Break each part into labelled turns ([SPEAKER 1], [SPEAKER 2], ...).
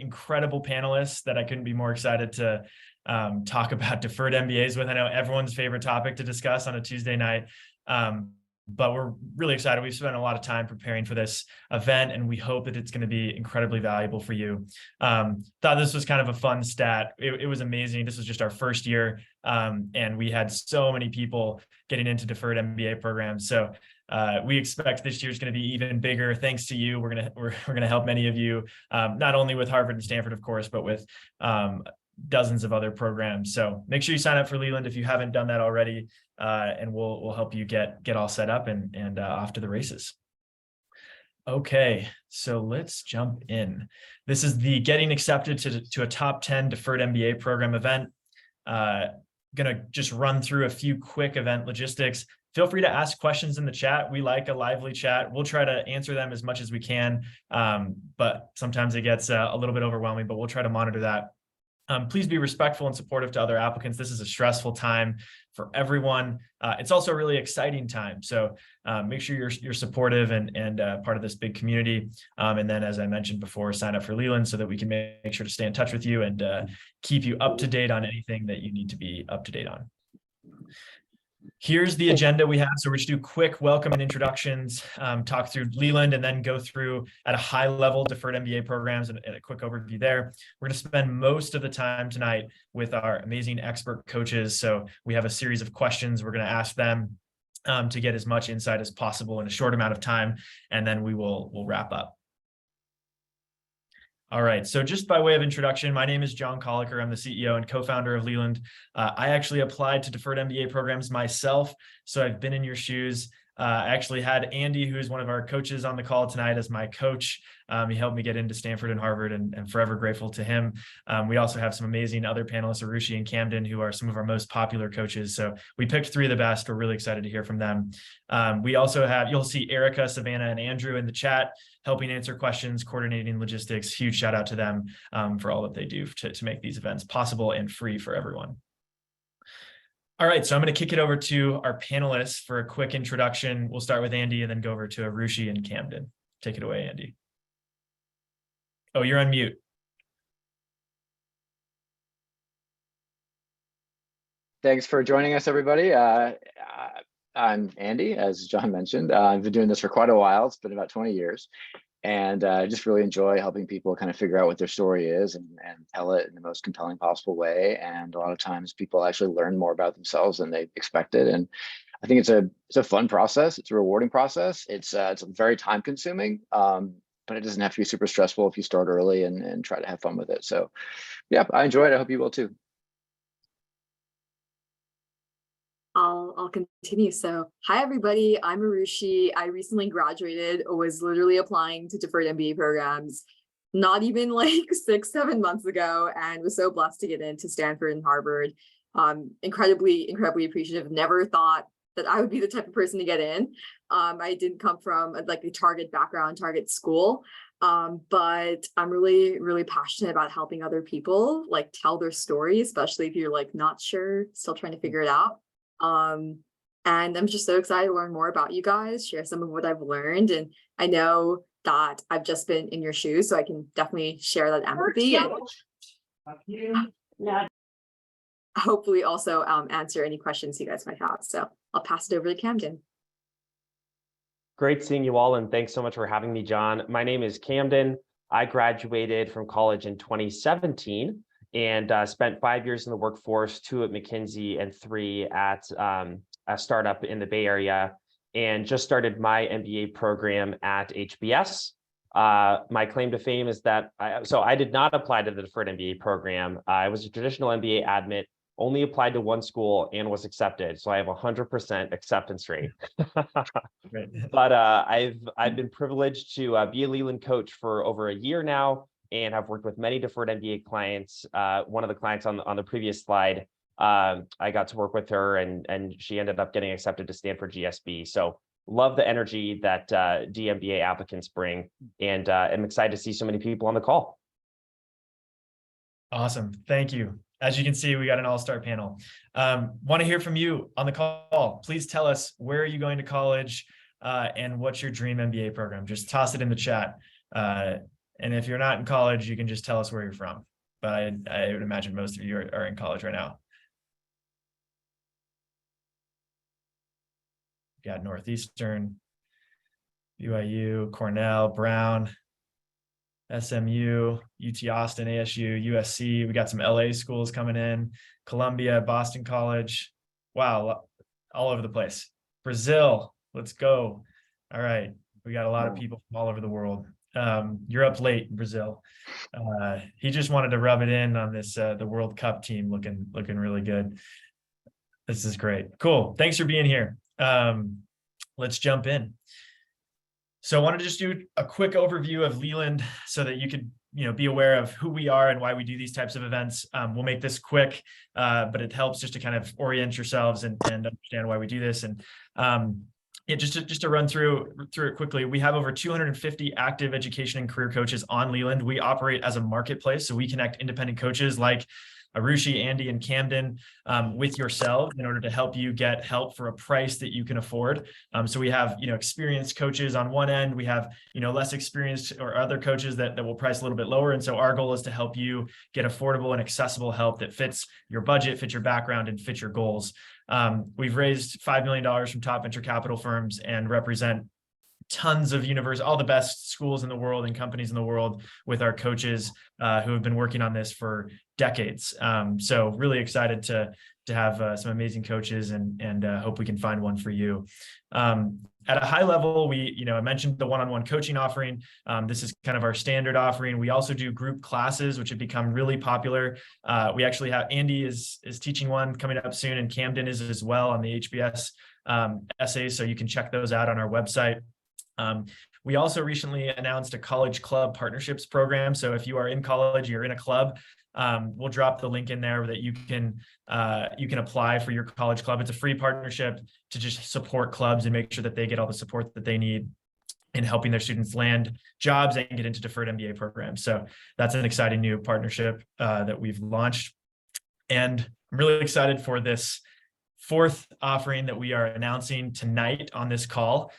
[SPEAKER 1] incredible panelists that I couldn't be more excited to talk about deferred MBAs with. I know everyone's favorite topic to discuss on a Tuesday night. But we're really excited. We've spent a lot of time preparing for this event, and we hope that it's going to be incredibly valuable for you. Thought this was kind of a fun stat. It was amazing. This was just our first year, and we had so many people getting into deferred MBA programs. So we expect this year's going to be even bigger. Thanks to you, we're gonna help many of you, not only with Harvard and Stanford, of course, but with dozens of other programs. So make sure you sign up for Leland if you haven't done that already, and we'll help you get all set up and off to the races. Okay, so let's jump in. This is the Getting Accepted to a Top 10 Deferred MBA Program event. Gonna just run through a few quick event logistics. Feel free to ask questions in the chat. We like a lively chat. We'll try to answer them as much as we can, but sometimes it gets a little bit overwhelming, but we'll try to monitor that. Please be respectful and supportive to other applicants. This is a stressful time for everyone. It's also a really exciting time. So make sure you're supportive and part of this big community. And then, as I mentioned before, sign up for Leland so that we can make sure to stay in touch with you and keep you up to date on anything that you need to be up to date on. Here's the agenda we have. So we're just do quick welcome and introductions, talk through Leland, and then go through at a high level deferred MBA programs and a quick overview there. We're going to spend most of the time tonight with our amazing expert coaches. So we have a series of questions we're going to ask them to get as much insight as possible in a short amount of time, and then we'll wrap up. All right, so just by way of introduction, my name is John Colliker. I'm the CEO and co-founder of Leland. I actually applied to deferred MBA programs myself, so I've been in your shoes. I actually had Andy, who's one of our coaches on the call tonight, as my coach. He helped me get into Stanford and Harvard, and forever grateful to him. We also have some amazing other panelists, Arushi and Camden, who are some of our most popular coaches. So we picked 3 of the best. We're really excited to hear from them. We also have, you'll see Erica, Savannah, and Andrew in the chat, helping answer questions, coordinating logistics. Huge shout out to them for all that they do to make these events possible and free for everyone. All right, so I'm going to kick it over to our panelists for a quick introduction. We'll start with Andy and then go over to Arushi and Camden. Take it away, Andy. Oh, you're on mute.
[SPEAKER 2] Thanks for joining us, everybody. I'm Andy, as John mentioned. I've been doing this for quite a while. It's been about 20 years. And I just really enjoy helping people kind of figure out what their story is and tell it in the most compelling possible way. And a lot of times people actually learn more about themselves than they expected. And I think it's a fun process. It's a rewarding process. It's very time consuming, but it doesn't have to be super stressful if you start early and try to have fun with it. So yeah, I enjoy it. I hope you will too.
[SPEAKER 3] I'll continue. So hi, everybody. I'm Arushi. I recently graduated, was literally applying to deferred MBA programs not even like 6-7 months ago, and was so blessed to get into Stanford and Harvard. Incredibly appreciative. Never thought that I would be the type of person to get in. I didn't come from like a target background, target school, but I'm really passionate about helping other people like tell their story, especially if you're like not sure, still trying to figure it out. And I'm just so excited to learn more about you guys, share some of what I've learned. And I know that I've just been in your shoes, so I can definitely share that empathy and hopefully also answer any questions you guys might have. So I'll pass it over to Camden.
[SPEAKER 4] Great seeing you all, and thanks so much for having me, John. My name is Camden. I graduated from college in 2017 and spent 5 years in the workforce, 2 at McKinsey and 3 at a startup in the Bay Area, and just started my MBA program at HBS. My claim to fame is that I did not apply to the deferred MBA program. I was a traditional MBA admit, only applied to 1 school and was accepted. So I have 100% acceptance rate. But I've been privileged to be a Leland coach for over a year now, and have worked with many deferred MBA clients. One of the clients on the previous slide, I got to work with her, and she ended up getting accepted to Stanford GSB. So love the energy that DMBA applicants bring, and I'm excited to see so many people on the call.
[SPEAKER 1] Awesome, thank you. As you can see, we got an all-star panel. Want to hear from you on the call. Please tell us, where are you going to college and what's your dream MBA program? Just toss it in the chat. And if you're not in college, you can just tell us where you're from. But I would imagine most of you are in college right now. We've got Northeastern, BYU, Cornell, Brown, SMU, UT Austin, ASU, USC. We got some LA schools coming in, Columbia, Boston College. Wow, all over the place. Brazil, let's go. All right, we got a lot of people from all over the world. You're up late, Brazil. He just wanted to rub it in on this the World Cup team looking really good. This is great. Cool. Thanks for being here. Let's jump in. So I wanted to just do a quick overview of Leland so that you could, be aware of who we are and why we do these types of events. We'll make this quick, but it helps just to kind of orient yourselves and understand why we do this. And just to run through it quickly, we have over 250 active education and career coaches on Leland. We operate as a marketplace, so we connect independent coaches like Arushi, Andy, and Camden with yourselves in order to help you get help for a price that you can afford. So we have, experienced coaches on one end. We have, less experienced or other coaches that will price a little bit lower. And so our goal is to help you get affordable and accessible help that fits your budget, fits your background, and fits your goals. We've raised $5 million from top venture capital firms and represent tons of all the best schools in the world and companies in the world with our coaches who have been working on this for decades. So really excited to have some amazing coaches and hope we can find one for you. At a high level, I mentioned the one-on-one coaching offering. This is kind of our standard offering. We also do group classes, which have become really popular. We actually have Andy is teaching one coming up soon, and Camden is as well on the HBS essays. So you can check those out on our website. We also recently announced a college club partnerships program. So if you are in college, you're in a club, we'll drop the link in there that you can apply for your college club. It's a free partnership to just support clubs and make sure that they get all the support that they need in helping their students land jobs and get into deferred MBA programs. So that's an exciting new partnership that we've launched. And I'm really excited for this fourth offering that we are announcing tonight on this call.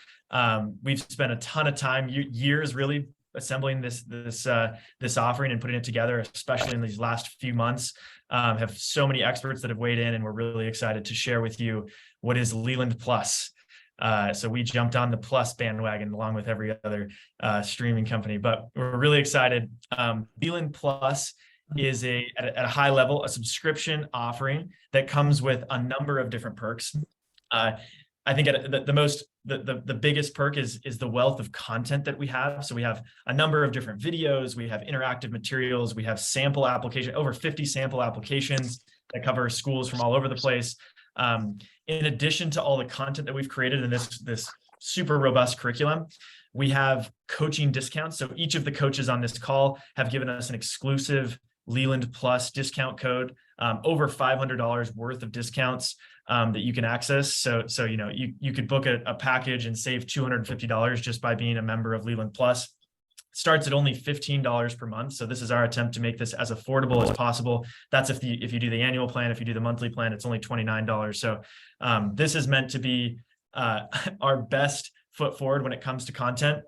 [SPEAKER 1] We've spent a ton of time, years really assembling this offering and putting it together, especially in these last few months. Have so many experts that have weighed in, and we're really excited to share with you what is Leland Plus. So we jumped on the Plus bandwagon along with every other streaming company, but we're really excited. Leland Plus is at a high level, a subscription offering that comes with a number of different perks. I think the biggest perk is the wealth of content that we have. So we have a number of different videos, we have interactive materials, we have sample application, over 50 sample applications that cover schools from all over the place. In addition to all the content that we've created in this super robust curriculum, we have coaching discounts. So each of the coaches on this call have given us an exclusive Leland Plus discount code, over $500 worth of discounts that you can access. So you could book a package and save $250 just by being a member of Leland Plus. Starts at only $15 per month. So this is our attempt to make this as affordable as possible. That's if you do the annual plan. If you do the monthly plan, it's only $29. So this is meant to be our best foot forward when it comes to content.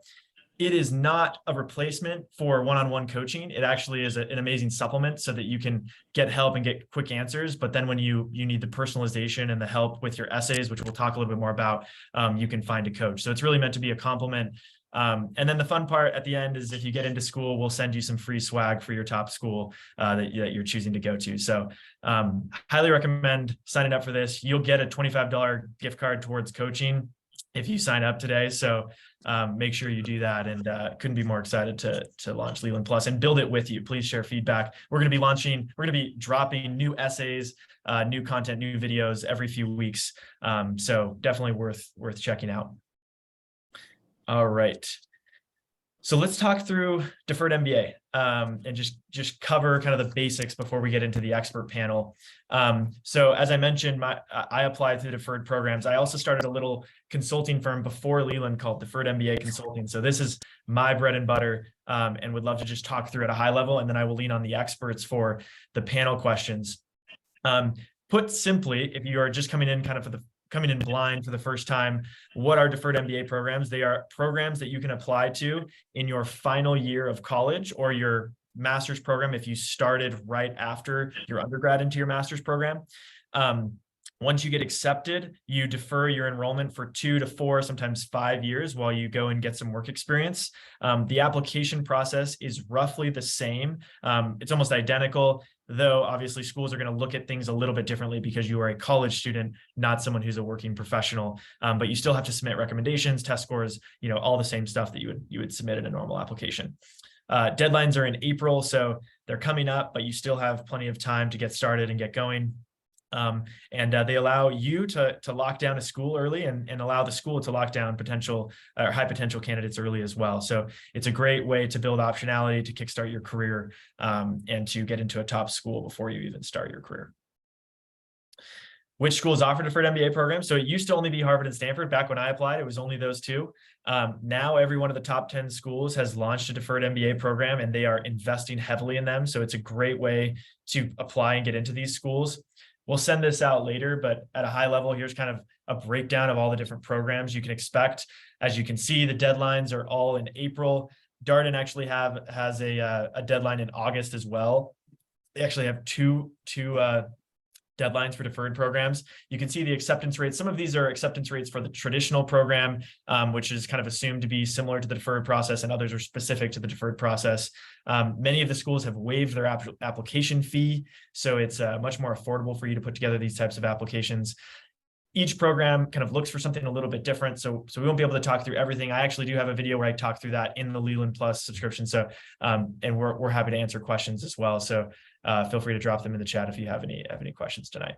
[SPEAKER 1] It is not a replacement for one-on-one coaching. It actually is an amazing supplement so that you can get help and get quick answers. But then when you need the personalization and the help with your essays, which we'll talk a little bit more about, you can find a coach. So it's really meant to be a complement. And then the fun part at the end is if you get into school, we'll send you some free swag for your top school that you're choosing to go to. So highly recommend signing up for this. You'll get a $25 gift card towards coaching if you sign up today. So make sure you do that, and couldn't be more excited to launch Leland Plus and build it with you. Please share feedback. We're going to be dropping new essays, new content, new videos every few weeks. So definitely worth checking out. All right. So let's talk through Deferred MBA and just cover kind of the basics before we get into the expert panel. So as I mentioned, I applied through Deferred programs. I also started a little consulting firm before Leland called Deferred MBA Consulting. So this is my bread and butter, and would love to just talk through at a high level, and then I will lean on the experts for the panel questions. Put simply, if you are just coming in kind of coming in blind for the first time, what are deferred MBA programs? They are programs that you can apply to in your final year of college or your master's program if you started right after your undergrad into your master's program. Once you get accepted, you defer your enrollment for 2 to 4, sometimes 5 years while you go and get some work experience. The application process is roughly the same. It's almost identical, though obviously schools are going to look at things a little bit differently because you are a college student, not someone who's a working professional. But you still have to submit recommendations, test scores, all the same stuff that you would submit in a normal application. Deadlines are in April, so they're coming up, but you still have plenty of time to get started and get going. They allow you to lock down a school early and allow the school to lock down potential or high potential candidates early as well. So it's a great way to build optionality, to kickstart your career, and to get into a top school before you even start your career. Which schools offer deferred MBA programs? So it used to only be Harvard and Stanford. Back when I applied, it was only those two. Now every one of the top 10 schools has launched a deferred MBA program, and they are investing heavily in them. So it's a great way to apply and get into these schools. We'll send this out later, but at a high level, here's kind of a breakdown of all the different programs you can expect. As you can see, the deadlines are all in April. Darden actually has a deadline in August as well. They actually have two deadlines for deferred programs. You can see the acceptance rates. Some of these are acceptance rates for the traditional program, which is kind of assumed to be similar to the deferred process, and others are specific to the deferred process. Many of the schools have waived their application fee, so it's much more affordable for you to put together these types of applications. Each program kind of looks for something a little bit different, so we won't be able to talk through everything. I actually do have a video where I talk through that in the Leland Plus subscription. So, and we're happy to answer questions as well. So feel free to drop them in the chat if you have any questions tonight.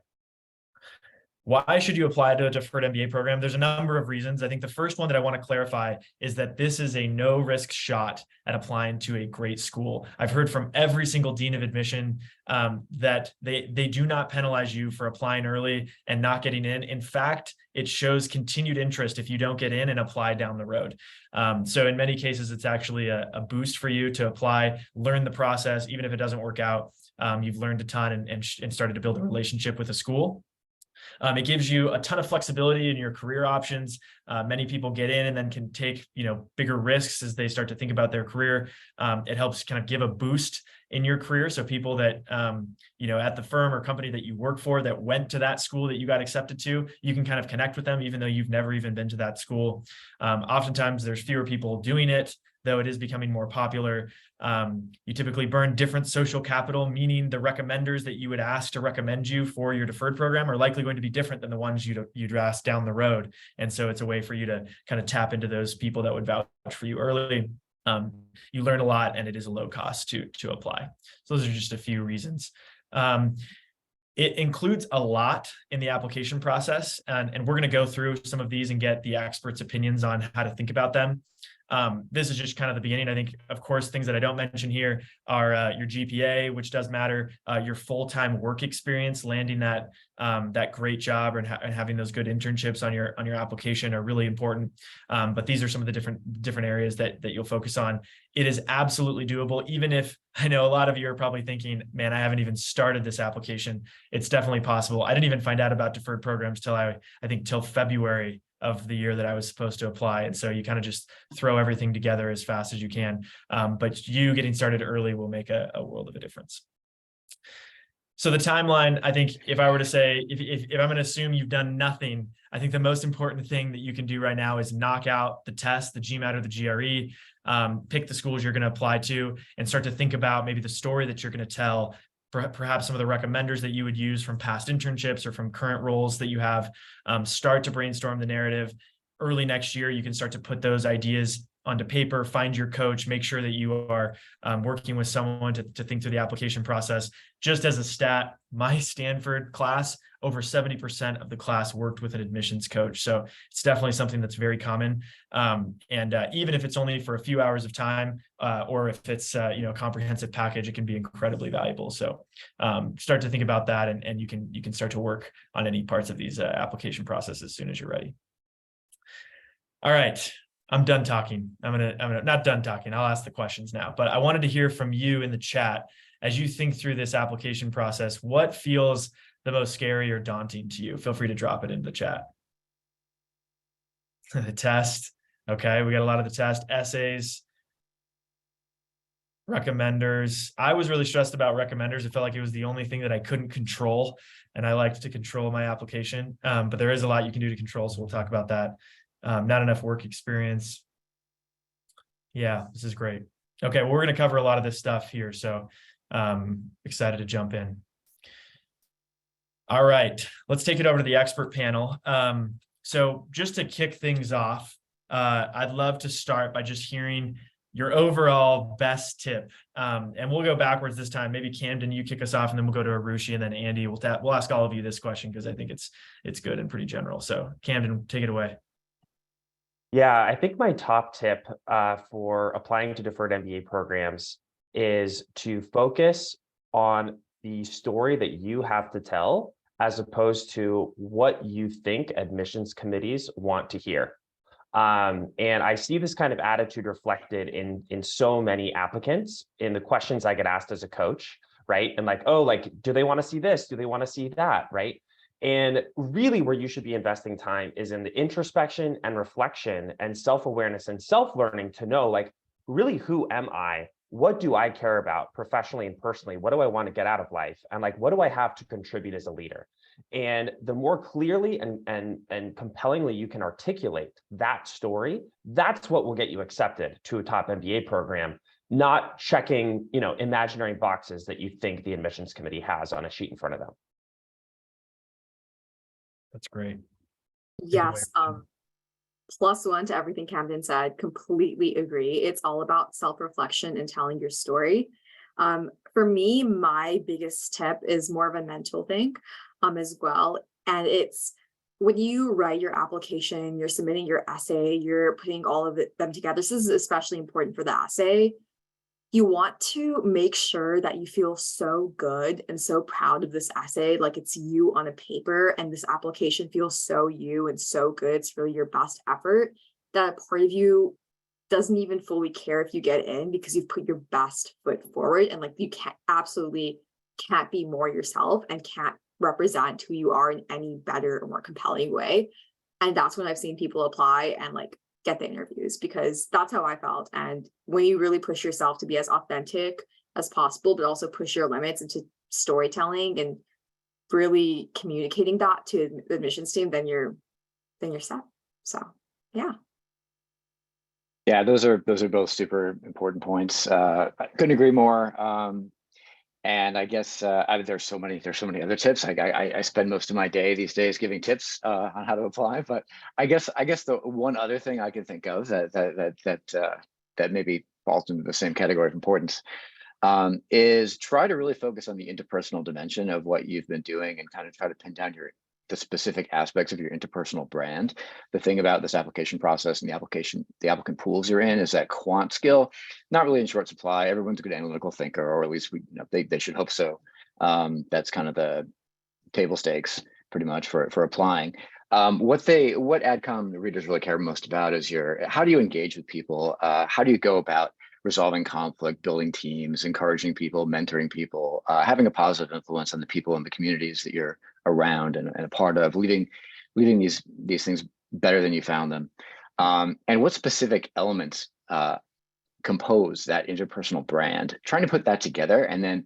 [SPEAKER 1] Why should you apply to a deferred MBA program? There's a number of reasons. I think the first one that I want to clarify is that this is a no-risk shot at applying to a great school. I've heard from every single dean of admission that they do not penalize you for applying early and not getting in. In fact, it shows continued interest if you don't get in and apply down the road. So in many cases, it's actually a boost for you to apply, learn the process. Even if it doesn't work out, you've learned a ton and started to build a relationship with a school. It gives you a ton of flexibility in your career options. Many people get in and then can take, bigger risks as they start to think about their career. It helps kind of give a boost in your career. So people that, at the firm or company that you work for that went to that school that you got accepted to, you can kind of connect with them, even though you've never even been to that school. Oftentimes there's fewer people doing it, though it is becoming more popular. You typically burn different social capital, meaning the recommenders that you would ask to recommend you for your deferred program are likely going to be different than the ones you'd ask down the road. And so it's a way for you to kind of tap into those people that would vouch for you early. You learn a lot, and it is a low cost to apply. So those are just a few reasons. It includes a lot in the application process, and we're going to go through some of these and get the experts' opinions on how to think about them. This is just kind of the beginning. I think, of course, things that I don't mention here are your GPA, which does matter, your full-time work experience, landing that great job and having those good internships on your application are really important. But these are some of the different areas that you'll focus on. It is absolutely doable, even if I know a lot of you are probably thinking, man, I haven't even started this application. It's definitely possible. I didn't even find out about deferred programs till February of the year that I was supposed to apply. And so you kind of just throw everything together as fast as you can. But you getting started early will make a world of a difference. So the timeline, I think if I were to say, if I'm going to assume you've done nothing, I think the most important thing that you can do right now is knock out the test, the GMAT or the GRE, pick the schools you're going to apply to, and start to think about maybe the story that you're going to tell, perhaps some of the recommenders that you would use from past internships or from current roles that you have. Start to brainstorm the narrative. Early next year, you can start to put those ideas onto paper, find your coach, make sure that you are working with someone to think through the application process. Just as a stat, my Stanford class, over 70% of the class worked with an admissions coach. So it's definitely something that's very common. Even if it's only for a few hours of time, or if it's a comprehensive package, it can be incredibly valuable. So start to think about that, and you can start to work on any parts of these application processes as soon as you're ready. All right. I'm done talking. I'm gonna not done talking. I'll ask the questions now, but I wanted to hear from you in the chat as you think through this application process. What feels the most scary or daunting to you? Feel free to drop it in the chat. The test. Okay, we got a lot of the test, essays, recommenders. I was really stressed about recommenders. It felt like it was the only thing that I couldn't control, and I liked to control my application. But there is a lot you can do to control, so we'll talk about that. Not enough work experience. Yeah, this is great. Okay, well, we're going to cover a lot of this stuff here, so excited to jump in. All right, let's take it over to the expert panel. So just to kick things off, I'd love to start by just hearing your overall best tip. And we'll go backwards this time. Maybe Camden, you kick us off, and then we'll go to Arushi, and then Andy. We'll ask all of you this question because I think it's good and pretty general. So Camden, take it away.
[SPEAKER 4] Yeah, I think my top tip for applying to deferred MBA programs is to focus on the story that you have to tell, as opposed to what you think admissions committees want to hear. And I see this kind of attitude reflected in so many applicants in the questions I get asked as a coach, right? And like, oh, like, do they want to see this? Do they want to see that, right? And really where you should be investing time is in the introspection and reflection and self-awareness and self-learning to know, like, really, who am I? What do I care about professionally and personally? What do I want to get out of life? And like, what do I have to contribute as a leader? And the more clearly and compellingly you can articulate that story, that's what will get you accepted to a top MBA program, not checking, imaginary boxes that you think the admissions committee has on a sheet in front of them.
[SPEAKER 1] That's great.
[SPEAKER 3] Yes. +1 to everything Camden said. Completely agree. It's all about self-reflection and telling your story. For me, my biggest tip is more of a mental thing as well. And it's when you write your application, you're submitting your essay, you're putting all of them together. This is especially important for the essay. You want to make sure that you feel so good and so proud of this essay, like it's you on a paper, and this application feels so you and so good. It's really your best effort, that part of you doesn't even fully care if you get in because you've put your best foot forward, and like you absolutely can't be more yourself and can't represent who you are in any better or more compelling way. And that's when I've seen people apply and like get the interviews, because that's how I felt. And when you really push yourself to be as authentic as possible, but also push your limits into storytelling and really communicating that to the admissions team, then you're set. So yeah.
[SPEAKER 2] Yeah, those are both super important points. I couldn't agree more. And I guess there's so many other tips. I spend most of my day these days giving tips on how to apply. But I guess the one other thing I can think of that maybe falls into the same category of importance is try to really focus on the interpersonal dimension of what you've been doing, and kind of try to pin down the specific aspects of your interpersonal brand. The thing about this application process and the applicant pools you're in is that quant skill, not really in short supply. Everyone's a good analytical thinker, or at least they should hope so. That's kind of the table stakes pretty much for applying. What AdCom readers really care most about is how do you engage with people? How do you go about resolving conflict, building teams, encouraging people, mentoring people, having a positive influence on the people and the communities that you're around and a part of, leading these things better than you found them. And what specific elements compose that interpersonal brand, trying to put that together and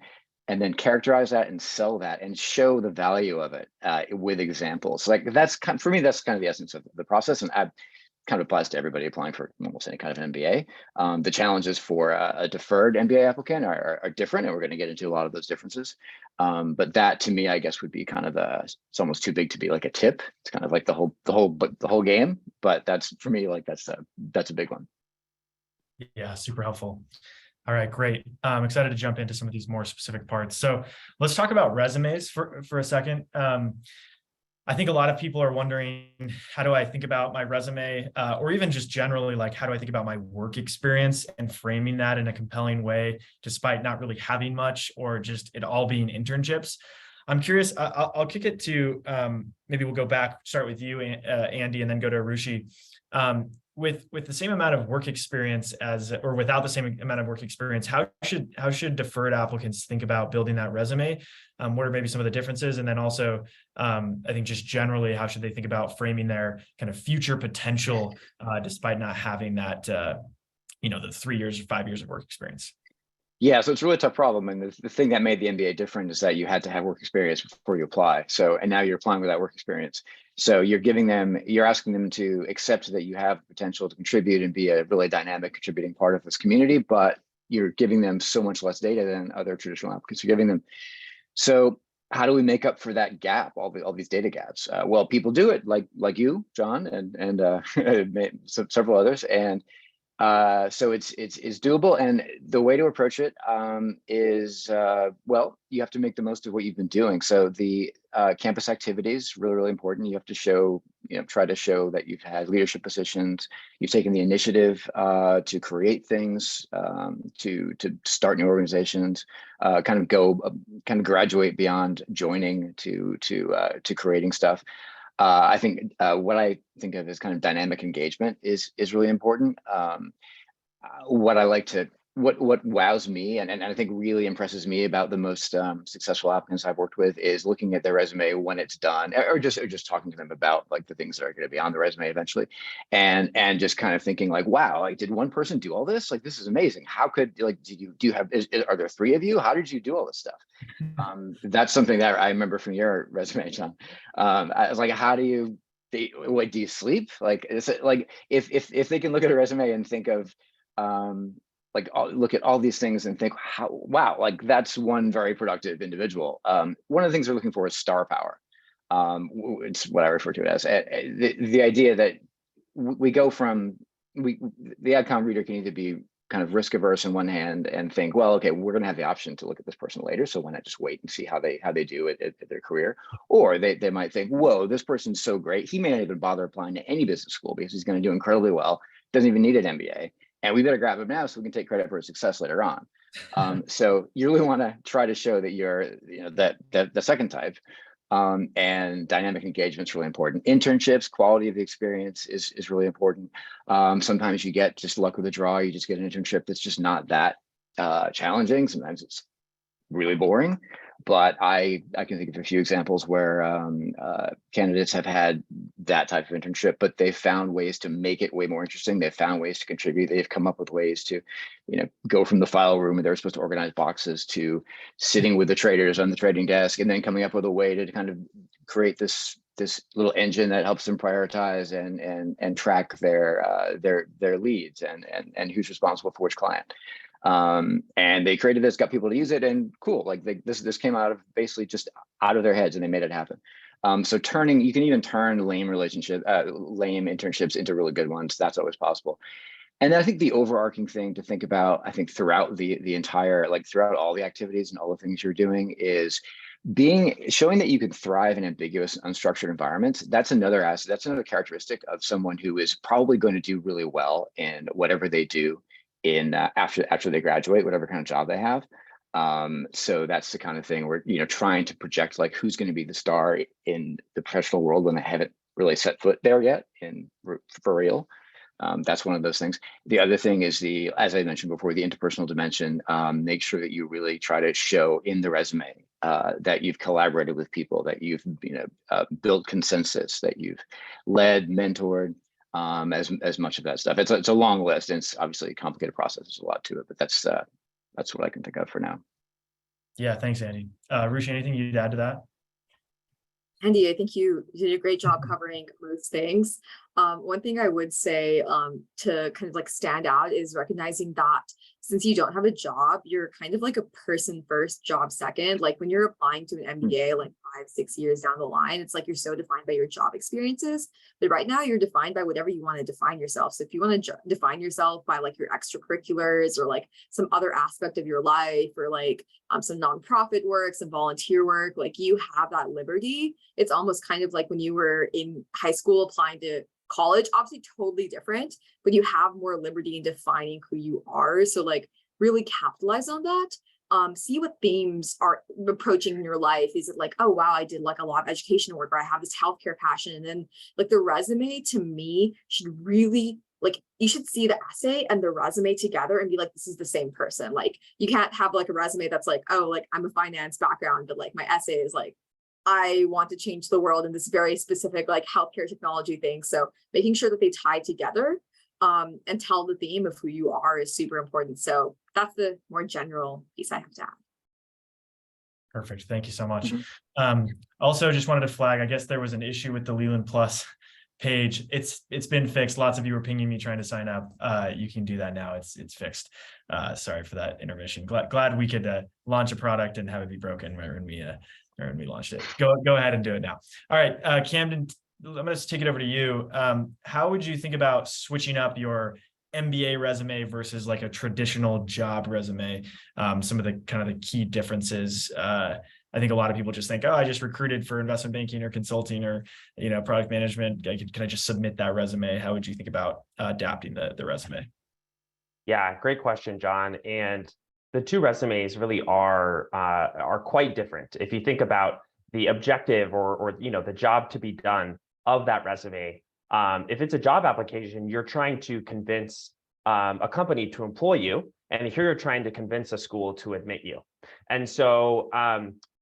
[SPEAKER 2] then characterize that and sell that and show the value of it with examples. Like for me, that's kind of the essence of the process. And kind of applies to everybody applying for almost any kind of an MBA. The challenges for a deferred MBA applicant are different, and we're going to get into a lot of those differences. But that, to me, I guess, would be kind of it's almost too big to be like a tip. It's kind of like the whole game. But that's, for me, like that's a big one.
[SPEAKER 1] Yeah, super helpful. All right, great. I'm excited to jump into some of these more specific parts. So let's talk about resumes for a second. I think a lot of people are wondering, how do I think about my resume, or even just generally, like, how do I think about my work experience and framing that in a compelling way, despite not really having much or just it all being internships? I'm curious. I'll kick it to maybe we'll go back, start with you, Andy, and then go to Arushi. with the same amount of work experience or without the same amount of work experience, how should deferred applicants think about building that resume? What are maybe some of the differences? And then also, I think just generally, how should they think about framing their kind of future potential, despite not having that, the 3 years or 5 years of work experience?
[SPEAKER 2] Yeah, so it's a really tough problem. And the thing that made the MBA different is that you had to have work experience before you apply. So, and now you're applying without work experience. So you're asking them to accept that you have potential to contribute and be a really dynamic contributing part of this community, but you're giving them so much less data than other traditional applicants are giving them. So how do we make up for that gap, all these data gaps? Well, people do it like you, John, and several others. And so it's doable, and the way to approach it is well, you have to make the most of what you've been doing. So the campus activities really important. You have to show, try to show that you've had leadership positions, you've taken the initiative to create things, to start new organizations, kind of graduate beyond joining to creating stuff. I think what I think of as kind of dynamic engagement is really important. What wows me and I think really impresses me about the most successful applicants I've worked with is looking at their resume when it's done, or just talking to them about like the things that are going to be on the resume eventually, and just kind of thinking like, wow, like did one person do all this? Like this is amazing. How could are there 3 of you? How did you do all this stuff? That's something that I remember from your resume, John. I was like, how do you? Do you sleep? Like, is it like if they can look at a resume and think of look at all these things and think, wow, like that's one very productive individual. One of the things we're looking for is star power. It's what I refer to it as the idea that we go from the AdCom reader can either be kind of risk averse in one hand and think, well, okay, we're going to have the option to look at this person later, so why not just wait and see how they do at their career? Or they might think, whoa, this person's so great, he may not even bother applying to any business school because he's going to do incredibly well, doesn't even need an MBA, and we better grab him now so we can take credit for his success later on. So you really want to try to show that you're that the second type. And dynamic engagement is really important. Internships, quality of the experience is really important. Sometimes you get just luck of the draw. You just get an internship that's just not that challenging. Sometimes it's really boring. But I can think of a few examples where candidates have had that type of internship, but they've found ways to make it way more interesting. They've found ways to contribute. They've come up with ways to, go from the file room where they're supposed to organize boxes to sitting with the traders on the trading desk, and then coming up with a way to kind of create this little engine that helps them prioritize and track their leads and who's responsible for which client. And they created this, got people to use it, and cool. Like this came out of basically just out of their heads, and they made it happen. So you can even turn lame internships into really good ones. That's always possible. And then I think the overarching thing to think about, I think throughout the entire, throughout all the activities and all the things you're doing, is showing that you can thrive in ambiguous, unstructured environments. That's another asset. That's another characteristic of someone who is probably going to do really well in whatever they do in after they graduate, whatever kind of job they have. So that's the kind of thing where trying to project like who's going to be the star in the professional world when they haven't really set foot there yet for real. That's one of those things. The other thing is as I mentioned before, the interpersonal dimension. Make sure that you really try to show in the resume that you've collaborated with people, that you've built consensus, that you've led, mentored, as much of that stuff. It's a long list, and it's obviously a complicated process. There's a lot to it, but that's what I can think of for now.
[SPEAKER 1] Yeah, thanks, Andy. Rushi, anything you'd add to that?
[SPEAKER 3] Andy, I think you did a great job covering most things. One thing I would say to kind of stand out is recognizing that since you don't have a job, you're kind of like a person first, job second. Like when you're applying to an MBA, 5-6 years down the line, it's like you're so defined by your job experiences. But right now you're defined by whatever you want to define yourself. So if you want to define yourself by your extracurriculars or some other aspect of your life, or some nonprofit work, some volunteer work, you have that liberty. It's almost kind of like when you were in high school applying to college, obviously totally different, but you have more liberty in defining who you are. So really capitalize on that. See what themes are approaching in your life. Is it oh wow, I did a lot of education work, or I have this healthcare passion? And then the resume to me should really like you should see the essay and the resume together and be like, this is the same person. Like you can't have like a resume that's like, oh, like I'm a finance background, but like my essay is like, I want to change the world in this very specific like healthcare technology thing. So making sure that they tie together and tell the theme of who you are is super important. So that's the more general piece I have to add.
[SPEAKER 1] Perfect. Thank you so much.
[SPEAKER 2] Mhm.
[SPEAKER 1] Also, just wanted to flag, I guess there was an issue with the Leland Plus page. It's been fixed. Lots of you were pinging me trying to sign up. You can do that now. It's fixed. Sorry for that intermission. Glad we could launch a product and have it be broken when we launched it. Go ahead and do it now. All right, Camden, I'm going to take it over to you. How would you think about switching up your MBA resume versus like a traditional job resume? Some of the kind of the key differences. I think a lot of people just think, oh, I just recruited for investment banking or consulting or, product management. Can I just submit that resume? How would you think about adapting the resume?
[SPEAKER 4] Yeah, great question, John. And the two resumes really are quite different. If you think about the objective or the job to be done of that resume, if it's a job application, you're trying to convince a company to employ you, and here you're trying to convince a school to admit you. And so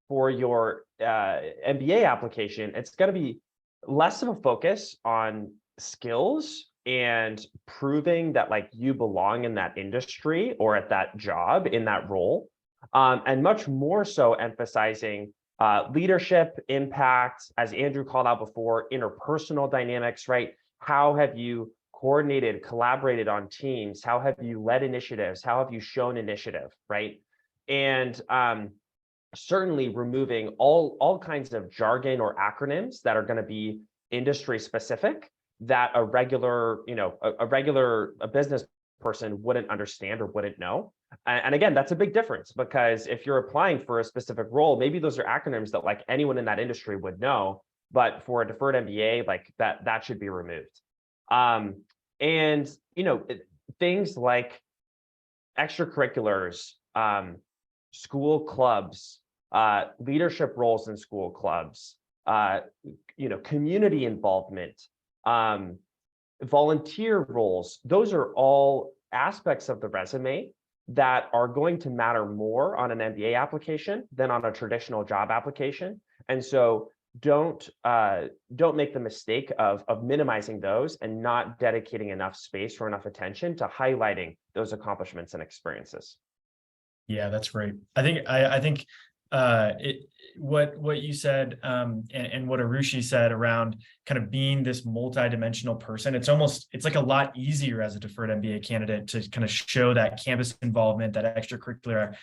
[SPEAKER 4] for your MBA application, it's going to be less of a focus on skills and proving that like you belong in that industry or at that job in that role, and much more so emphasizing leadership, impact, as Andrew called out before, interpersonal dynamics, right? How have you coordinated, collaborated on teams? How have you led initiatives? How have you shown initiative, right? And certainly removing all kinds of jargon or acronyms that are going to be industry specific that a regular business person wouldn't understand or wouldn't know. And again, that's a big difference, because if you're applying for a specific role, maybe those are acronyms that like anyone in that industry would know, but for a deferred MBA, like that should be removed. And things like extracurriculars, school clubs, leadership roles in school clubs, community involvement, volunteer roles, those are all aspects of the resume that are going to matter more on an MBA application than on a traditional job application. And so don't make the mistake of minimizing those and not dedicating enough space or enough attention to highlighting those accomplishments and experiences.
[SPEAKER 1] Yeah, that's great. I think what you said and what Arushi said around kind of being this multidimensional person, it's like a lot easier as a deferred MBA candidate to kind of show that campus involvement, that extracurricular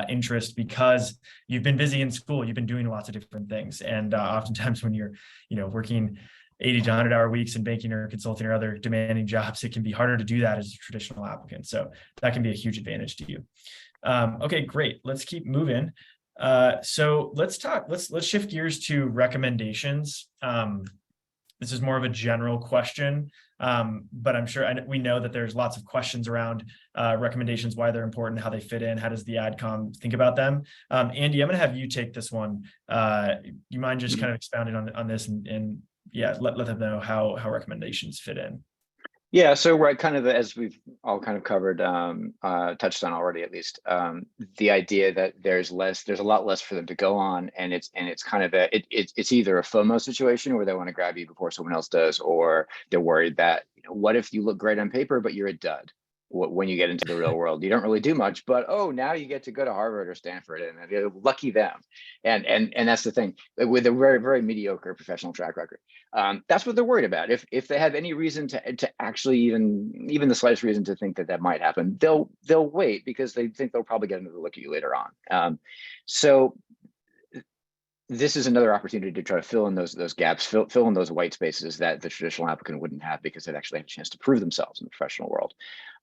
[SPEAKER 1] interest, because you've been busy in school, you've been doing lots of different things. And oftentimes when you're, working 80 to 100-hour weeks in banking or consulting or other demanding jobs, it can be harder to do that as a traditional applicant. So that can be a huge advantage to you. Okay, great. Let's keep moving. So let's shift gears to recommendations. This is more of a general question, but I'm sure we know that there's lots of questions around recommendations, why they're important, how they fit in, how does the AdCom think about them. Andy, I'm going to have you take this one. You mind just kind of expounding on this and let them know how recommendations fit in.
[SPEAKER 2] Yeah, so right, kind of as we've all kind of covered, touched on already, at least, the idea that there's a lot less for them to go on, and it's kind of it's either a FOMO situation where they want to grab you before someone else does, or they're worried that what if you look great on paper but you're a dud when you get into the real world. You don't really do much, but now you get to go to Harvard or Stanford, and lucky them. And that's the thing with a very, very mediocre professional track record. That's what they're worried about. If they have any reason to actually even the slightest reason to think that might happen, they'll wait because they think they'll probably get another look at you later on. So this is another opportunity to try to fill in those gaps, fill in those white spaces that the traditional applicant wouldn't have, because they'd actually have a chance to prove themselves in the professional world.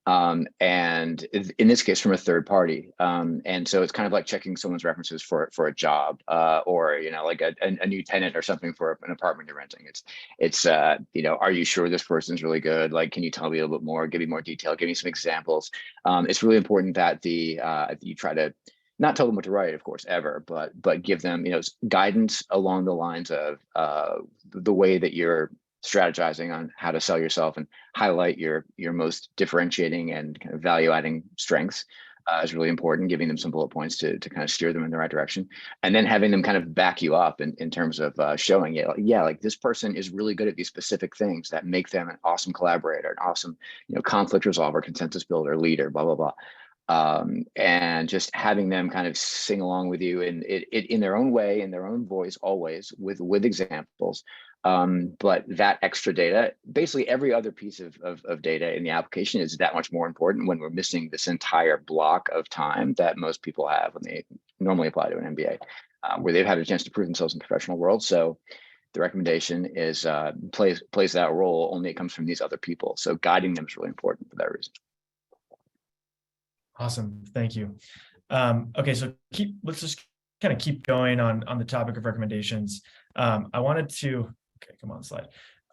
[SPEAKER 2] And in this case, from a third party. And so it's kind of like checking someone's references for a job, or like a new tenant or something for an apartment you're renting. It's are you sure this person's really good? Like, can you tell me a little bit more? Give me more detail. Give me some examples. It's really important that you try to not tell them what to write, of course, ever, but give them guidance along the lines of the way that you're strategizing on how to sell yourself and highlight your most differentiating and kind of value adding strengths is really important, giving them some bullet points to kind of steer them in the right direction. And then having them kind of back you up in terms of showing it, yeah, like this person is really good at these specific things that make them an awesome collaborator, an awesome, conflict resolver, consensus builder, leader, blah, blah, blah. And just having them kind of sing along with you in their own way, in their own voice, always with examples. But that extra data, basically every other piece of data in the application is that much more important when we're missing this entire block of time that most people have when they normally apply to an MBA, where they've had a chance to prove themselves in the professional world. So the recommendation is plays that role, only it comes from these other people. So guiding them is really important for that reason.
[SPEAKER 1] Awesome, thank you. Okay, so let's just kind of keep going on the topic of recommendations. I wanted to. Okay, come on, slide.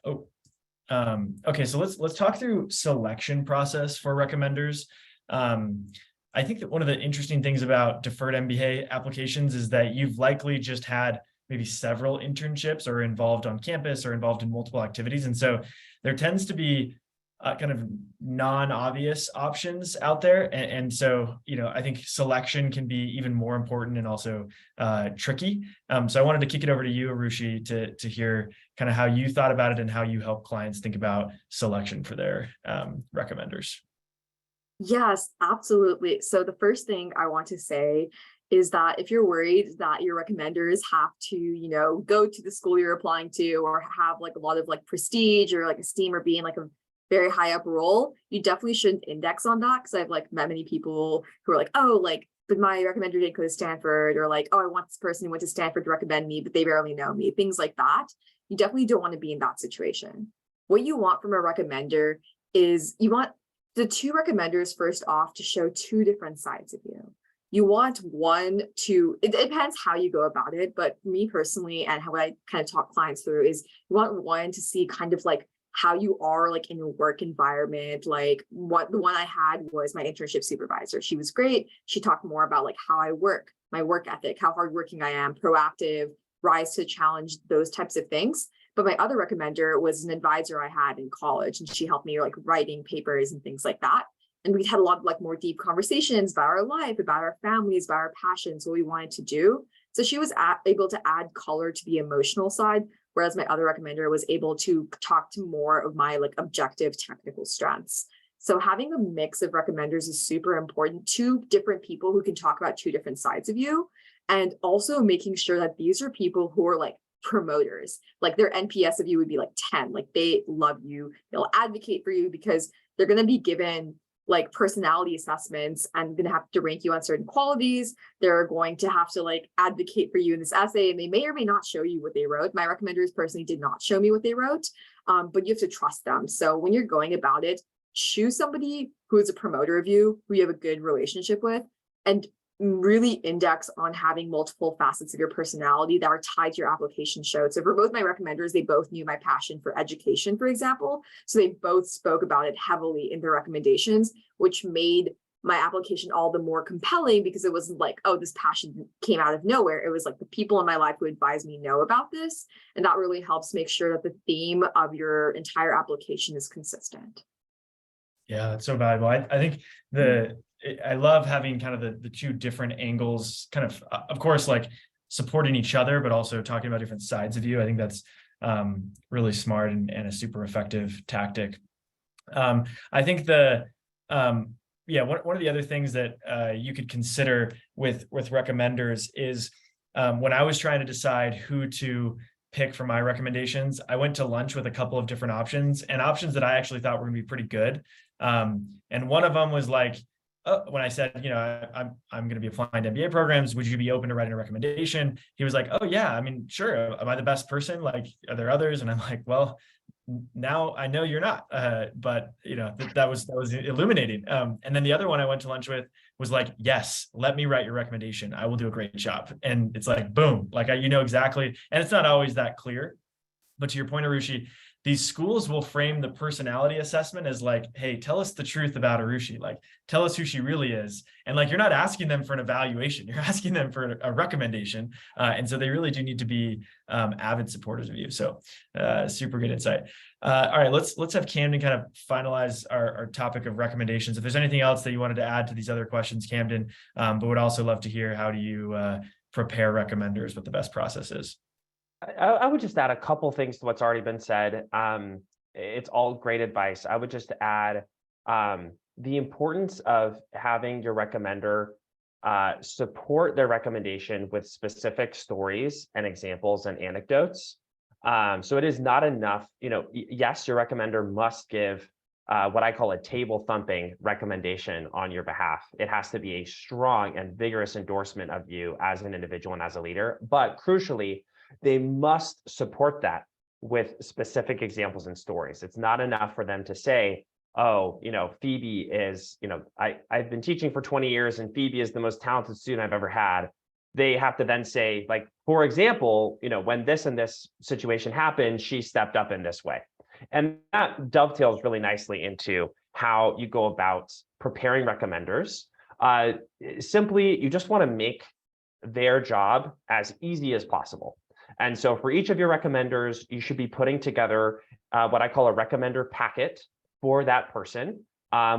[SPEAKER 1] Oh, okay. So let's talk through selection process for recommenders. I think that one of the interesting things about deferred MBA applications is that you've likely just had maybe several internships or involved on campus or involved in multiple activities, and so there tends to be kind of non-obvious options out there. And so, I think selection can be even more important and also tricky. So I wanted to kick it over to you, Arushi, to hear kind of how you thought about it and how you help clients think about selection for their recommenders.
[SPEAKER 3] Yes, absolutely. So the first thing I want to say is that if you're worried that your recommenders have to, go to the school you're applying to or have like a lot of like prestige or like esteem or being like a very high up role, you definitely shouldn't index on that, because I've like met many people who are like, oh, like, but my recommender didn't go to Stanford, or like, oh, I want this person who went to Stanford to recommend me, but they barely know me, things like that. You definitely don't want to be in that situation. What you want from a recommender is you want the two recommenders first off to show two different sides of you. You want one to, it depends how you go about it, but for me personally, and how I kind of talk clients through, is you want one to see kind of like how you are like in your work environment. Like what the one I had was my internship supervisor. She was great. She talked more about like how I work, my work ethic, how hardworking I am, proactive, rise to challenge, those types of things. But my other recommender was an advisor I had in college, and she helped me like writing papers and things like that. And we'd had a lot of like more deep conversations about our life, about our families, about our passions, what we wanted to do. So she was able to add color to the emotional side, whereas my other recommender was able to talk to more of my like objective technical strengths. So having a mix of recommenders is super important. Two different people who can talk about two different sides of you, and also making sure that these are people who are like promoters, like their NPS of you would be like 10, like they love you, they'll advocate for you because they're going to be given like personality assessments and going to have to rank you on certain qualities. They're going to have to like advocate for you in this essay, and they may or may not show you what they wrote. My recommenders personally did not show me what they wrote, but you have to trust them. So when you're going about it, choose somebody who is a promoter of you, who you have a good relationship with, and really index on having multiple facets of your personality that are tied to your application showed. So for both my recommenders, they both knew my passion for education, for example. So they both spoke about it heavily in their recommendations, which made my application all the more compelling, because it wasn't like, oh, this passion came out of nowhere. It was like the people in my life who advised me know about this. And that really helps make sure that the theme of your entire application is consistent.
[SPEAKER 1] Yeah, that's so valuable. I think I love having kind of the two different angles, kind of course, like supporting each other, but also talking about different sides of you. I think that's really smart and a super effective tactic. I think one of the other things that you could consider with recommenders is when I was trying to decide who to pick for my recommendations, I went to lunch with a couple of different options that I actually thought were going to be pretty good. And one of them was like, when I said, I'm going to be applying to MBA programs, would you be open to writing a recommendation? He was like, oh yeah, I mean, sure. Am I the best person? Like, are there others? And I'm like, well, now I know you're not, but that was illuminating. And then the other one I went to lunch with was like, yes, let me write your recommendation. I will do a great job. And it's like, boom, like, exactly. And it's not always that clear, but to your point, Arushi, these schools will frame the personality assessment as like, hey, tell us the truth about Arushi, like tell us who she really is. And like, you're not asking them for an evaluation, you're asking them for a recommendation. And so they really do need to be avid supporters of you. So super good insight. All right, let's have Camden kind of finalize our topic of recommendations. If there's anything else that you wanted to add to these other questions, Camden, but would also love to hear, how do you prepare recommenders, what the best process is?
[SPEAKER 4] I would just add a couple things to what's already been said. It's all great advice. I would just add the importance of having your recommender support their recommendation with specific stories and examples and anecdotes. So it is not enough, yes, your recommender must give what I call a table thumping recommendation on your behalf. It has to be a strong and vigorous endorsement of you as an individual and as a leader, but crucially, they must support that with specific examples and stories. It's not enough for them to say, oh, Phoebe is, I've been teaching for 20 years and Phoebe is the most talented student I've ever had. They have to then say, like, for example, when this and this situation happened, she stepped up in this way. And that dovetails really nicely into how you go about preparing recommenders. Simply, you just want to make their job as easy as possible. And so for each of your recommenders, you should be putting together what I call a recommender packet for that person,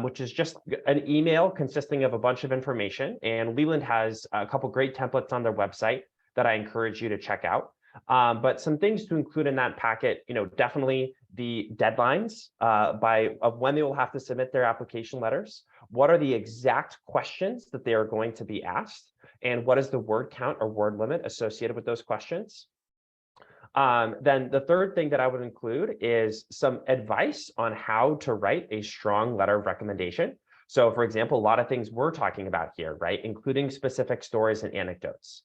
[SPEAKER 4] which is just an email consisting of a bunch of information. And Leland has a couple great templates on their website that I encourage you to check out. But some things to include in that packet, definitely the deadlines of when they will have to submit their application letters. What are the exact questions that they are going to be asked? And what is the word count or word limit associated with those questions? Then the third thing that I would include is some advice on how to write a strong letter of recommendation. So for example, a lot of things we're talking about here, right? Including specific stories and anecdotes.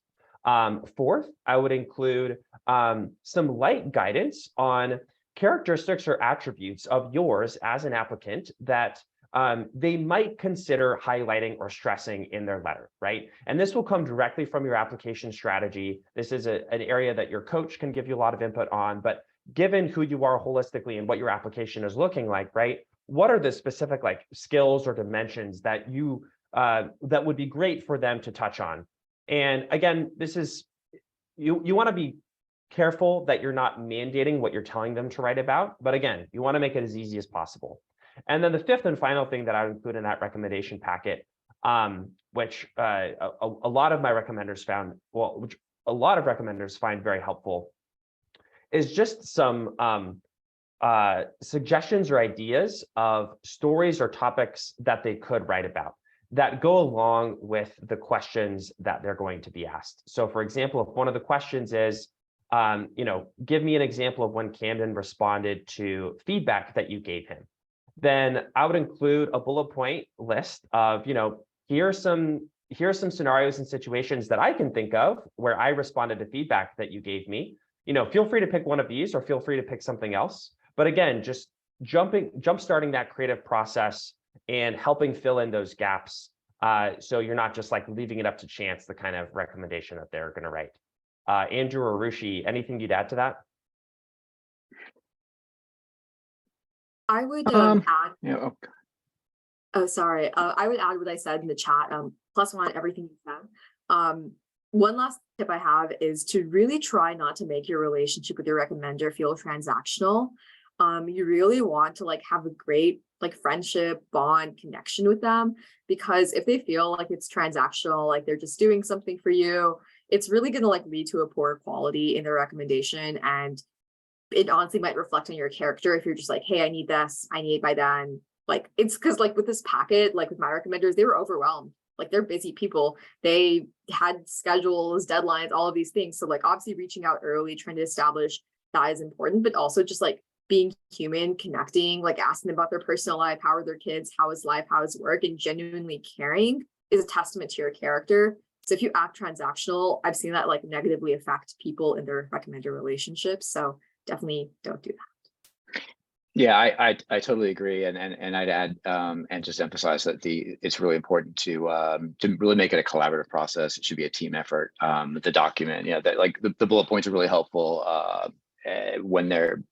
[SPEAKER 4] Fourth, I would include some light guidance on characteristics or attributes of yours as an applicant that they might consider highlighting or stressing in their letter, right? And this will come directly from your application strategy. This is an area that your coach can give you a lot of input on, but given who you are holistically and what your application is looking like, right? What are the specific skills or dimensions that that would be great for them to touch on? And again, this is, you want to be careful that you're not mandating what you're telling them to write about, but again, you want to make it as easy as possible. And then the fifth and final thing that I would include in that recommendation packet, which a lot of my recommenders found, which a lot of recommenders find very helpful, is just some suggestions or ideas of stories or topics that they could write about that go along with the questions that they're going to be asked. So for example, if one of the questions is, give me an example of when Camden responded to feedback that you gave him, then I would include a bullet point list of, here are some scenarios and situations that I can think of where I responded to feedback that you gave me. Feel free to pick one of these or feel free to pick something else. But again, just jump-starting that creative process and helping fill in those gaps. So you're not just leaving it up to chance, the kind of recommendation that they're going to write. Andrew or Rushi, anything you'd add to that?
[SPEAKER 3] I would add.
[SPEAKER 2] Yeah, okay.
[SPEAKER 3] Oh, sorry. I would add what I said in the chat. +1 everything you said. One last tip I have is to really try not to make your relationship with your recommender feel transactional. You really want to have a great friendship, bond, connection with them, because if they feel like it's transactional, like they're just doing something for you, it's really going to lead to a poor quality in their recommendation. And it honestly might reflect on your character if you're just hey, I need this, I need it by then. It's because with this packet, with my recommenders, they were overwhelmed. They're busy people. They had schedules, deadlines, all of these things. So obviously reaching out early, trying to establish that is important, but also just being human, connecting, asking them about their personal life, how are their kids, how is life, how is work, and genuinely caring is a testament to your character. So if you act transactional, I've seen that negatively affect people in their recommender relationships. So definitely don't do that.
[SPEAKER 2] Yeah, I totally agree, and I'd add and just emphasize that it's really important to really make it a collaborative process. It should be a team effort. The document, that the bullet points are really helpful when they're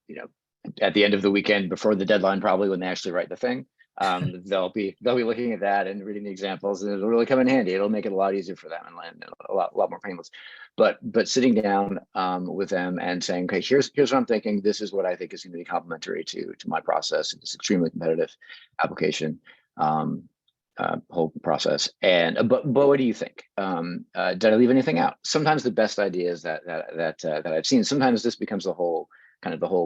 [SPEAKER 2] at the end of the weekend before the deadline, probably when they actually write the thing, they'll be looking at that and reading the examples, and it'll really come in handy. It'll make it a lot easier for them and a lot more painless. But sitting down with them and saying, okay, here's what I'm thinking. This is what I think is going to be complementary to my process. It's extremely competitive application. Whole process. And but what do you think? Did I leave anything out? Sometimes the best ideas that I've seen, sometimes this becomes the whole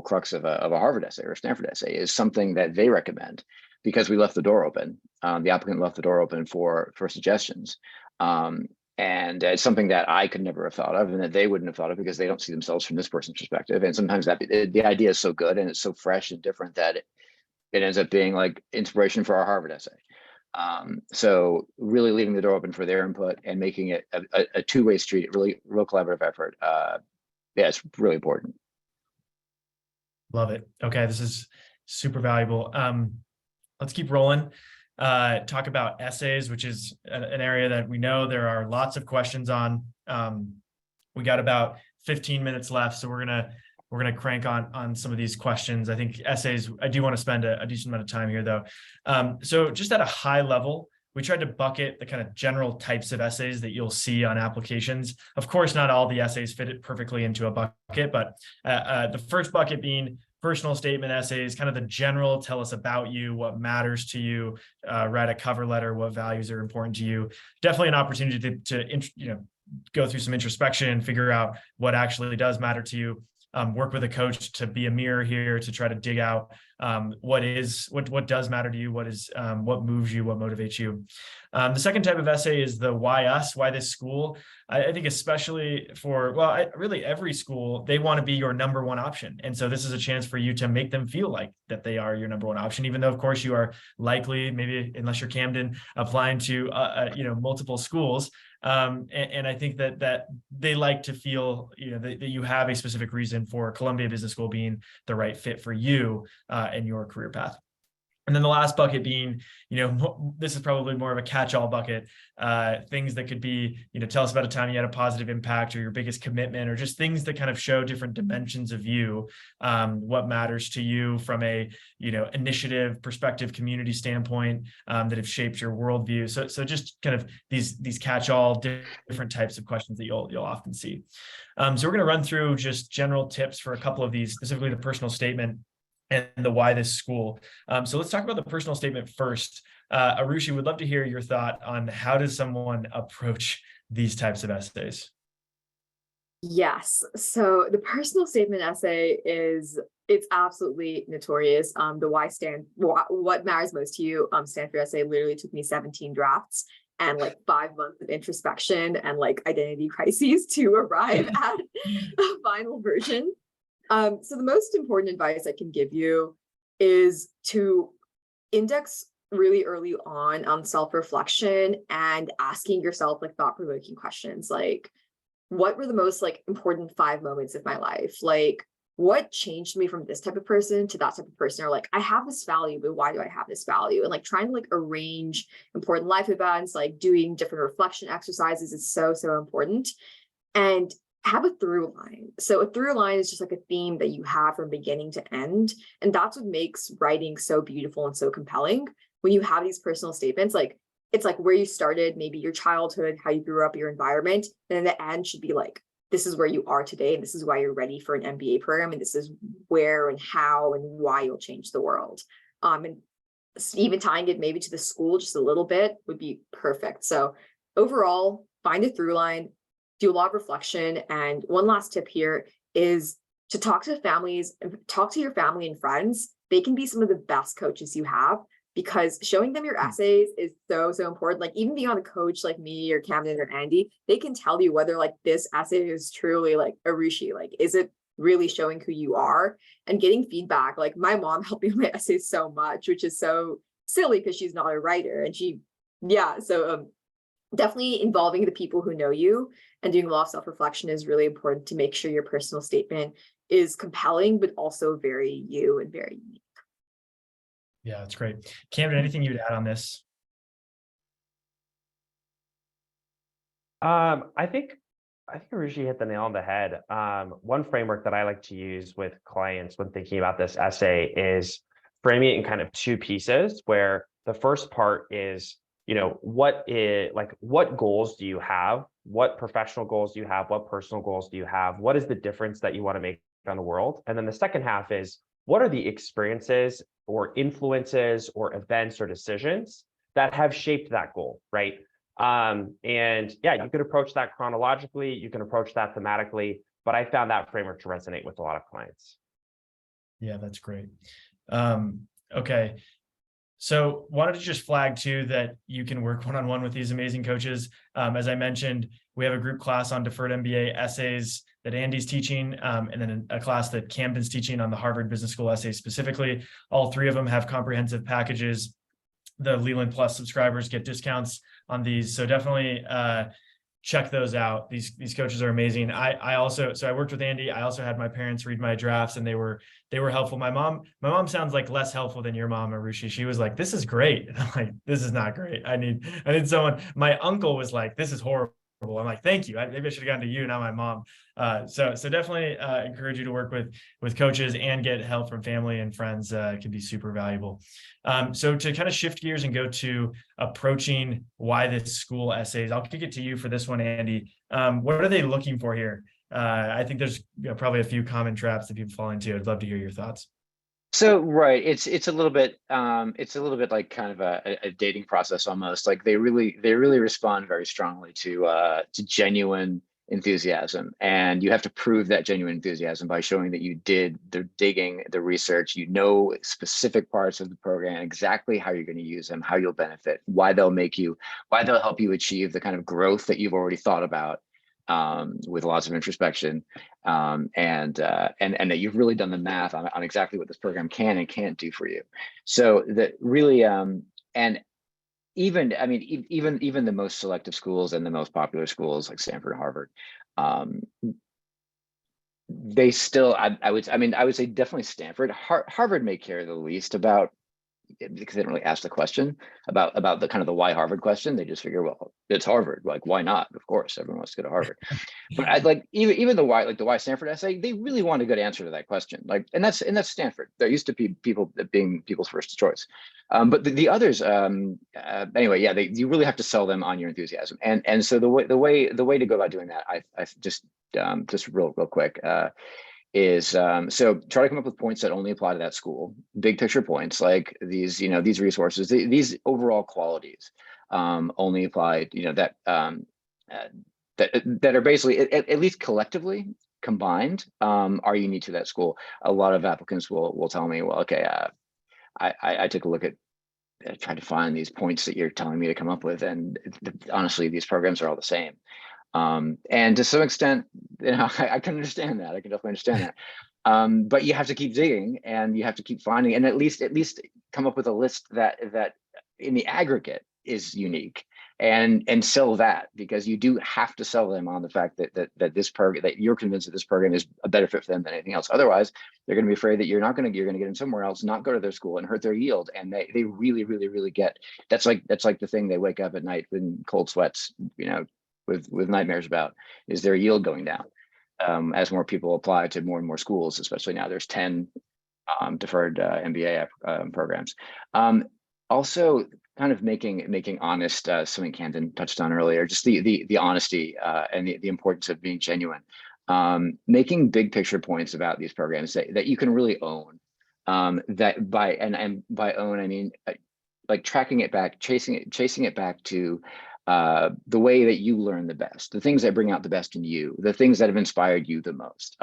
[SPEAKER 2] crux of a Harvard essay or a Stanford essay, is something that they recommend because we left the door open. The applicant left the door open for suggestions. And it's something that I could never have thought of, and that they wouldn't have thought of because they don't see themselves from this person's perspective. And sometimes that the idea is so good and it's so fresh and different that it ends up being like inspiration for our Harvard essay. So really leaving the door open for their input and making it a two-way street, real collaborative effort. Yeah, it's really important.
[SPEAKER 1] Love it. Okay, this is super valuable. Let's keep rolling. Talk about essays, which is an area that we know there are lots of questions on. We got about 15 minutes left, so we're gonna crank on some of these questions. I think essays, I do want to spend a decent amount of time here though. So just at a high level, we tried to bucket the kind of general types of essays that you'll see on applications. Of course, not all the essays fit it perfectly into a bucket, but the first bucket being personal statement essays, kind of the general, tell us about you, what matters to you, write a cover letter, what values are important to you. Definitely an opportunity to go through some introspection, figure out what actually does matter to you. Work with a coach to be a mirror here to try to dig out what does matter to you, what moves you, what motivates you. The second type of essay is the why us, why this school. I think especially for, really every school, they want to be your number one option. And so this is a chance for you to make them feel like that they are your number one option, even though of course you are likely, maybe unless you're Camden, applying to multiple schools. And I think that they like to feel, that you have a specific reason for Columbia Business School being the right fit for you and your career path. And then the last bucket being, this is probably more of a catch-all bucket, things that could be, tell us about a time you had a positive impact or your biggest commitment, or just things that kind of show different dimensions of you, what matters to you from a, initiative, perspective, community standpoint, that have shaped your worldview. So just kind of these catch-all different types of questions that you'll often see. So we're going to run through just general tips for a couple of these, specifically the personal statement and the why this school. So let's talk about the personal statement first. Arushi, would love to hear your thought on how does someone approach these types of essays?
[SPEAKER 3] Yes. So the personal statement essay it's absolutely notorious. The what matters most to you Stanford essay literally took me 17 drafts and like 5 months of introspection and like identity crises to arrive at a final version. So the most important advice I can give you is to index really early on self-reflection and asking yourself like thought-provoking questions, like what were the most like important 5 moments of my life? Like what changed me from this type of person to that type of person? Or like I have this value, but why do I have this value? And like trying to like arrange important life events, like doing different reflection exercises is so important. And have a through line. So a through line is just like a theme that you have from beginning to end. And that's what makes writing so beautiful and so compelling. When you have these personal statements, like it's like where you started, maybe your childhood, how you grew up, your environment, and then the end should be like, this is where you are today, and this is why you're ready for an MBA program, and this is where and how and why you'll change the world. And even tying it maybe to the school just a little bit would be perfect. So overall, find a through line, do a lot of reflection. And one last tip here is to talk to families and talk to your family and friends. They can be some of the best coaches you have, because showing them your essays is so important. Like even beyond a coach like me or Camden or Andy, they can tell you whether like this essay is truly like Arushi, like is it really showing who you are? And getting feedback. Like my mom helped me with my essays so much, which is so silly because she's not a writer. And definitely involving the people who know you and doing a lot of self-reflection is really important to make sure your personal statement is compelling, but also very you and very unique.
[SPEAKER 1] Yeah, that's great. Camden, anything you'd add on this?
[SPEAKER 4] I think I think Arushi hit the nail on the head. One framework that I like to use with clients when thinking about this essay is framing it in kind of two pieces, where the first part is, what goals do you have? What professional goals do you have? What personal goals do you have? What is the difference that you want to make on the world? And then the second half is, what are the experiences or influences or events or decisions that have shaped that goal, right? And yeah, you could approach that chronologically, you can approach that thematically, but I found that framework to resonate with a lot of clients.
[SPEAKER 1] Yeah, that's great. Okay. So wanted to just flag too that you can work one-on-one with these amazing coaches. As I mentioned, we have a group class on Deferred MBA essays that Andy's teaching, and then a class that Camden's teaching on the Harvard Business School essays specifically. All three of them have comprehensive packages. The Leland Plus subscribers get discounts on these. So definitely check those out. These coaches are amazing. I worked with Andy. I also had my parents read my drafts, and they were helpful. My mom sounds like less helpful than your mom, Arushi. She was like, "This is great." And I'm like, "This is not great. I need someone." My uncle was like, "This is horrible." I'm like, "Thank you. Maybe I should have gone to you, not my mom." So definitely encourage you to work with coaches and get help from family and friends. Can be super valuable. So to kind of shift gears and go to approaching why this school essays, I'll kick it to you for this one, Andy. What are they looking for here? I think there's probably a few common traps that people fall into. I'd love to hear your thoughts.
[SPEAKER 2] So right, it's a little bit like kind of a dating process almost. Like they really respond very strongly to genuine enthusiasm, and you have to prove that genuine enthusiasm by showing that you did the digging, the research, specific parts of the program, exactly how you're going to use them, how you'll benefit, why they'll help you achieve the kind of growth that you've already thought about, with lots of introspection, and that you've really done the math on exactly what this program can and can't do for you. So that really, and even the most selective schools and the most popular schools like Stanford and Harvard, they still, I would say definitely Stanford. Harvard may care the least about, because they don't really ask the question about the kind of the why Harvard question. They just figure, well, it's Harvard, like why not? Of course, everyone wants to go to Harvard. But I'd like even the why Stanford essay, they really want a good answer to that question. Like, and that's Stanford. There used to be people being people's first choice, but the others, anyway, yeah, you really have to sell them on your enthusiasm. And so the way to go about doing that, I just real quick. Is so try to come up with points that only apply to that school, big picture points like these resources, these overall qualities only apply, that are basically at least collectively combined are unique to that school. A lot of applicants will tell me, well, okay, I took a look at trying to find these points that you're telling me to come up with, and honestly, these programs are all the same. And to some extent, I can understand that. I can definitely understand that. But you have to keep digging, and you have to keep finding, and at least come up with a list that in the aggregate is unique, and sell that, because you do have to sell them on the fact that this program, that you're convinced that this program is a better fit for them than anything else. Otherwise, they're going to be afraid that you're going to get them somewhere else, not go to their school, and hurt their yield. And they really get, that's like the thing they wake up at night in cold sweats, with nightmares about, is their yield going down as more people apply to more and more schools, especially now there's 10 deferred MBA programs. Also kind of making honest, something Camden touched on earlier, just the honesty and the importance of being genuine. Making big picture points about these programs that you can really own, that by own, I mean, like tracking it back, chasing it back to the way that you learn the best, the things that bring out the best in you, the things that have inspired you the most.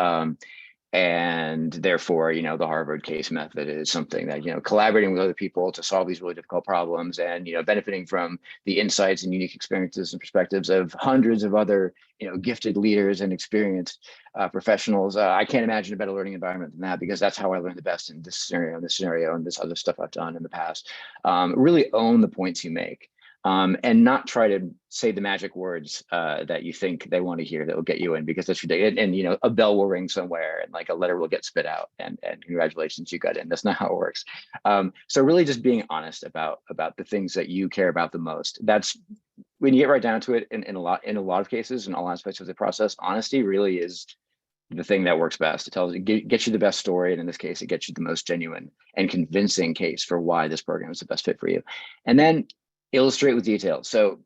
[SPEAKER 2] And therefore, the Harvard case method is something that, collaborating with other people to solve these really difficult problems, and, benefiting from the insights and unique experiences and perspectives of hundreds of other, gifted leaders and experienced professionals. I can't imagine a better learning environment than that, because that's how I learned the best in this scenario, and this other stuff I've done in the past. Really own the points you make. And not try to say the magic words that you think they want to hear that will get you in, because that's ridiculous. And a bell will ring somewhere, and like a letter will get spit out, and congratulations, you got in. That's not how it works. So really just being honest about the things that you care about the most. That's when you get right down to it, in a lot of cases, in all aspects of the process, honesty really is the thing that works best. It gets you the best story, and in this case, it gets you the most genuine and convincing case for why this program is the best fit for you. And then illustrate with details. So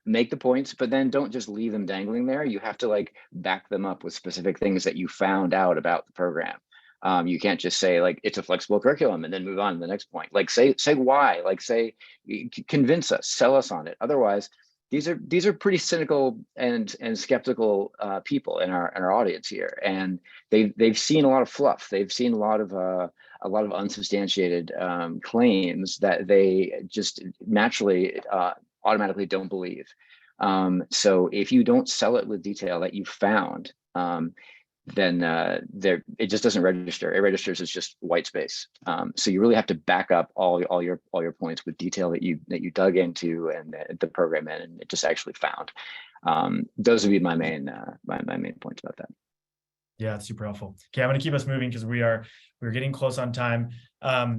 [SPEAKER 2] make the points, but then don't just leave them dangling there. You have to like back them up with specific things that you found out about the program. You can't just say like it's a flexible curriculum and then move on to the next point. Like say why, like say, convince us, sell us on it. Otherwise, these are pretty cynical and skeptical people in our audience here, and they've seen a lot of fluff. They've seen a lot of unsubstantiated claims that they just naturally automatically don't believe. So if you don't sell it with detail that you found, then it just doesn't register. It registers as just white space. So you really have to back up all your points with detail that you dug into and the program in, and it just actually found. Those would be my main points about that.
[SPEAKER 1] Yeah, it's super helpful. Okay, I'm going to keep us moving because we're getting close on time.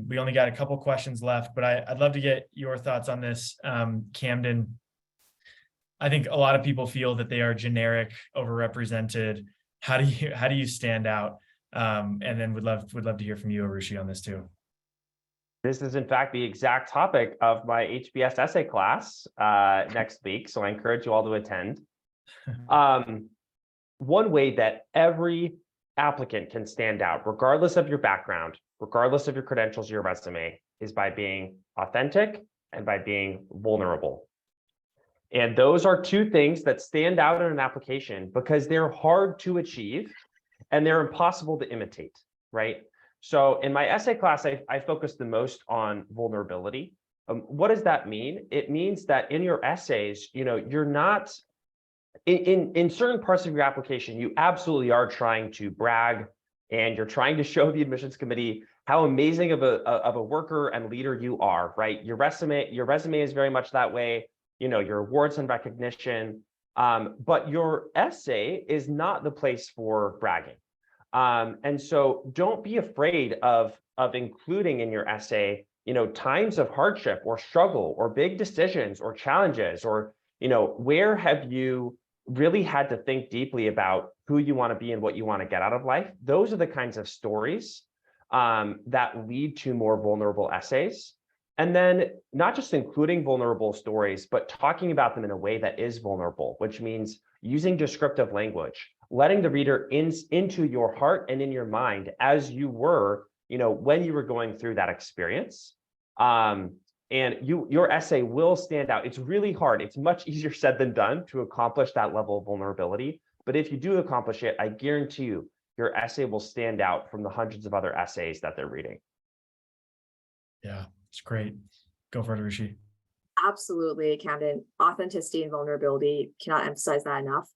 [SPEAKER 1] We only got a couple questions left, but I'd love to get your thoughts on this, Camden. I think a lot of people feel that they are generic, overrepresented. How do you stand out? And then would love to hear from you, Arushi, on this too.
[SPEAKER 4] This is in fact the exact topic of my HBS essay class next week, so I encourage you all to attend. One way that every applicant can stand out, regardless of your background, regardless of your credentials, your resume, is by being authentic and by being vulnerable. And those are two things that stand out in an application because they're hard to achieve and they're impossible to imitate, right? So in my essay class, I focus the most on vulnerability. What does that mean? It means that in your essays, you're not, in certain parts of your application, you absolutely are trying to brag and you're trying to show the admissions committee how amazing of a worker and leader you are, right? Your resume is very much that way. Your awards and recognition, but your essay is not the place for bragging. And so don't be afraid of including in your essay, times of hardship or struggle or big decisions or challenges, or, where have you really had to think deeply about who you want to be and what you want to get out of life. Those are the kinds of stories that lead to more vulnerable essays. And then not just including vulnerable stories, but talking about them in a way that is vulnerable, which means using descriptive language, letting the reader into your heart and in your mind as you were, when you were going through that experience. And your essay will stand out. It's really hard. It's much easier said than done to accomplish that level of vulnerability. But if you do accomplish it, I guarantee you, your essay will stand out from the hundreds of other essays that they're reading.
[SPEAKER 1] Yeah, it's great. Go for it, Arushi.
[SPEAKER 3] Absolutely, Camden. Authenticity and vulnerability, cannot emphasize that enough.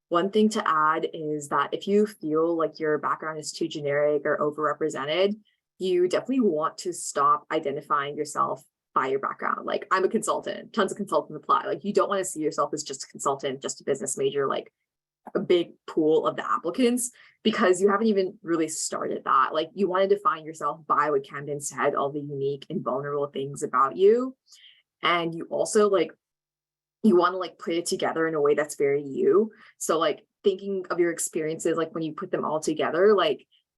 [SPEAKER 3] One thing to add is that if you feel like your background is too generic or overrepresented, you definitely want to stop identifying yourself by your background. Like, I'm a consultant, tons of consultants apply. Like, you don't want to see yourself as just a consultant, just a business major, like a big pool of the applicants, because you haven't even really started that. Like, you want to define yourself by what Camden said, all the unique and vulnerable things about you. And you also you want to put it together in a way that's very you. So thinking of your experiences, when you put them all together,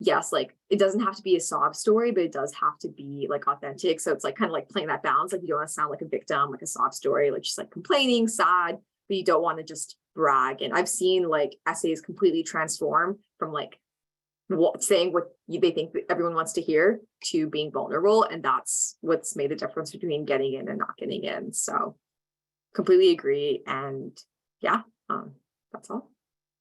[SPEAKER 3] yes, it doesn't have to be a sob story, but it does have to be authentic. So it's kind of playing that balance. You don't want to sound like a victim, like a sob story, just complaining, sad, but you don't want to just brag. And I've seen essays completely transform from saying what they think that everyone wants to hear to being vulnerable. And that's what's made the difference between getting in and not getting in. So completely agree. And yeah, that's all.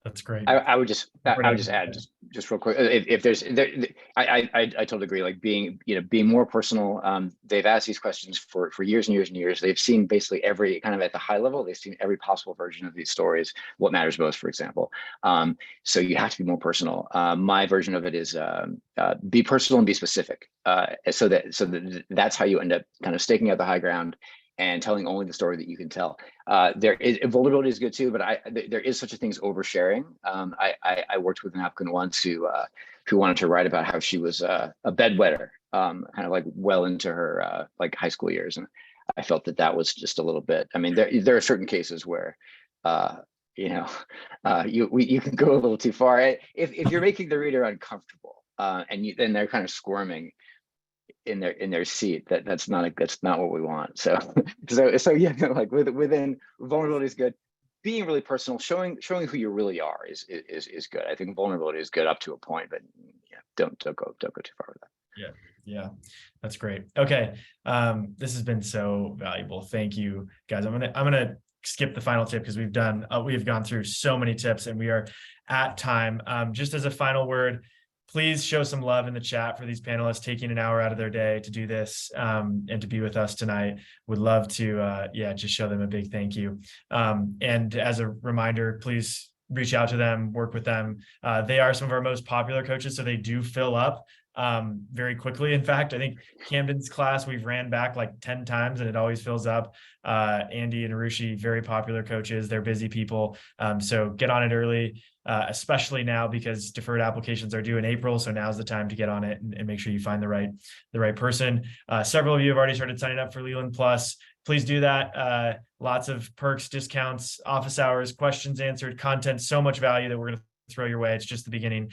[SPEAKER 1] That's great.
[SPEAKER 2] I would just add just real quick, if there's I totally agree. Being more personal. They've asked these questions for years and years and years. They've seen basically every kind of at the high level. They've seen every possible version of these stories. What matters most, for example. So you have to be more personal. My version of it is be personal and be specific. So that's how you end up kind of staking out the high ground and telling only the story that you can tell. Vulnerability is good too, but there is such a thing as oversharing. I worked with an applicant once who wanted to write about how she was a bedwetter, kind of well into her high school years, and I felt that was just a little bit. I mean, there are certain cases where you can go a little too far. If you're making the reader uncomfortable and they're kind of squirming in their seat, that's not what we want. So yeah, like within vulnerability is good. Being really personal, showing who you really are is good. I think vulnerability is good up to a point, but yeah, don't go too far with that.
[SPEAKER 1] Yeah, that's great. Okay, this has been so valuable. Thank you, guys. I'm gonna skip the final tip because we've gone through so many tips and we are at time. Just as a final word, please show some love in the chat for these panelists taking an hour out of their day to do this and to be with us tonight. Would love to, just show them a big thank you. And as a reminder, please reach out to them, work with them. They are some of our most popular coaches, so they do fill up very quickly. In fact, I think Camden's class, we've ran back like 10 times and it always fills up. Andy and Arushi, very popular coaches. They're busy people. So get on it early, especially now because deferred applications are due in April. So now's the time to get on it and make sure you find the right person. Several of you have already started signing up for Leland Plus. Please do that. Lots of perks, discounts, office hours, questions answered, content, so much value that we're going to throw your way. It's just the beginning.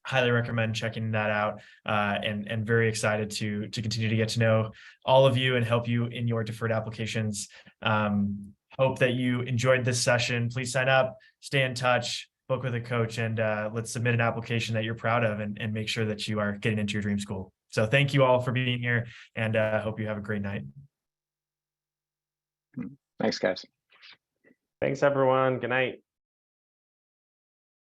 [SPEAKER 1] Highly recommend checking that out, and very excited to continue to get to know all of you and help you in your deferred applications. Hope that you enjoyed this session. Please sign up, stay in touch, book with a coach, and let's submit an application that you're proud of and make sure that you are getting into your dream school. So thank you all for being here, and hope you have a great night.
[SPEAKER 2] Thanks, guys.
[SPEAKER 4] Thanks, everyone. Good night.